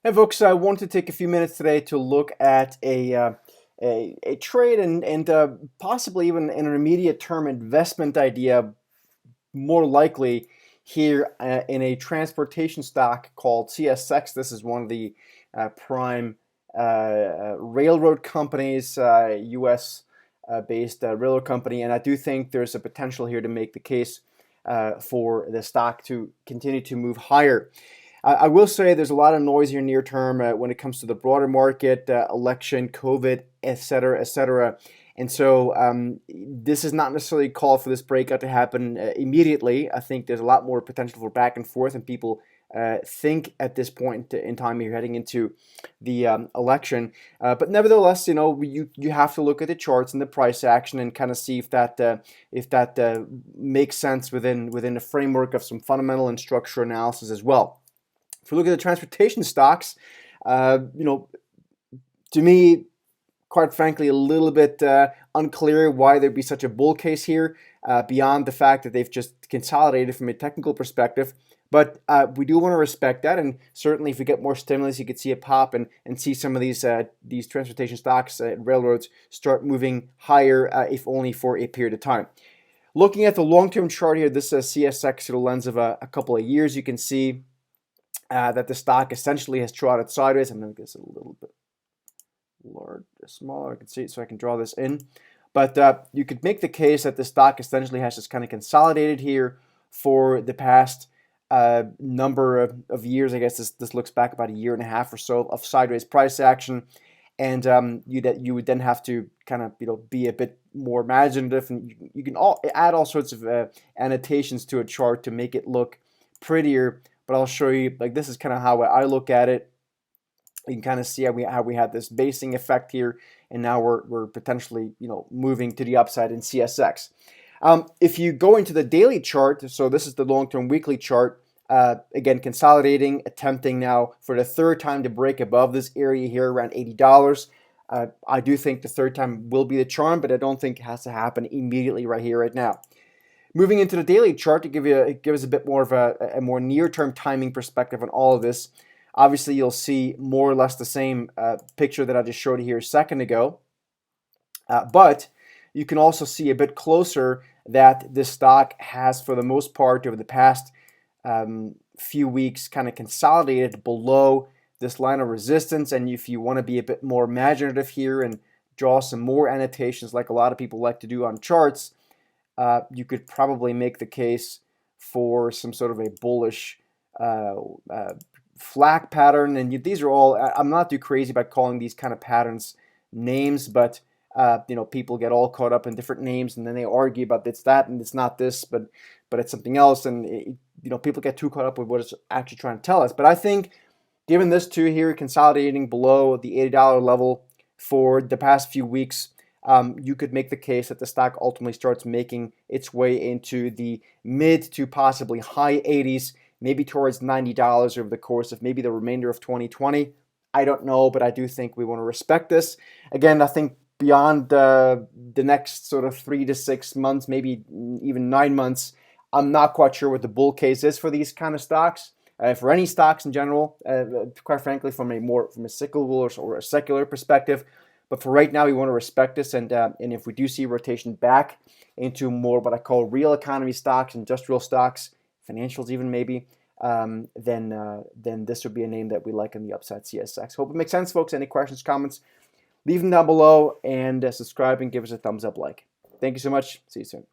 Hey folks, I wanted to take a few minutes today to look at a trade and possibly even an intermediate term investment idea, more likely here in a transportation stock called CSX. This is one of the prime railroad companies, U.S. Based railroad company, and I do think there's a potential here to make the case for the stock to continue to move higher. I will say there's a lot of noise here near term when it comes to the broader market, election, COVID, et cetera, et cetera. And so this is not necessarily a call for this breakout to happen immediately. I think there's a lot more potential for back and forth, and people think at this point in time you're heading into the election. But nevertheless, you have to look at the charts and the price action and kind of see if that makes sense within the framework of some fundamental and structural analysis as well. If we look at the transportation stocks, to me, quite frankly, a little bit unclear why there'd be such a bull case here, beyond the fact that they've just consolidated from a technical perspective. But we do want to respect that, and certainly if we get more stimulus, you could see a pop and see some of these transportation stocks, railroads, start moving higher, if only for a period of time. Looking at the long-term chart here, this is CSX through the lens of a couple of years, you can see that the stock essentially has trotted sideways. I'm going to get this a little bit smaller. I can see it, so I can draw this in. But you could make the case that the stock essentially has just kind of consolidated here for the past number of years. I guess this looks back about a year and a half or so of sideways price action, and you would then have to kind of be a bit more imaginative, and you can add all sorts of annotations to a chart to make it look prettier. But I'll show you, like, this is kind of how I look at it. You can kind of see how we had this basing effect here, and now we're potentially moving to the upside in CSX. If you go into the daily chart, so this is the long-term weekly chart, again consolidating, attempting now for the third time to break above this area here around $80. I do think the third time will be the charm, but I don't think it has to happen immediately right here, right now. Moving into the daily chart to give us a bit more of a more near-term timing perspective on all of this. Obviously, you'll see more or less the same picture that I just showed you here a second ago. But you can also see a bit closer that this stock has, for the most part, over the past few weeks, kind of consolidated below this line of resistance. And if you want to be a bit more imaginative here and draw some more annotations like a lot of people like to do on charts, you could probably make the case for some sort of a bullish flag pattern. And these are all, I'm not too crazy about calling these kind of patterns names, but people get all caught up in different names, and then they argue about it's that and it's not this, but it's something else. And people get too caught up with what it's actually trying to tell us. But I think given this two here consolidating below the $80 level for the past few weeks, you could make the case that the stock ultimately starts making its way into the mid to possibly high 80s, maybe towards $90 over the course of maybe the remainder of 2020. I don't know, but I do think we want to respect this. Again, I think beyond the next sort of 3 to 6 months, maybe even 9 months, I'm not quite sure what the bull case is for these kind of stocks. For any stocks in general, quite frankly, from a cyclical or a secular perspective. But for right now, we want to respect this, and if we do see rotation back into more what I call real economy stocks, industrial stocks, financials even maybe, then this would be a name that we like on the upside, CSX. Hope it makes sense, folks. Any questions, comments, leave them down below, and subscribe and give us a thumbs up like. Thank you so much. See you soon.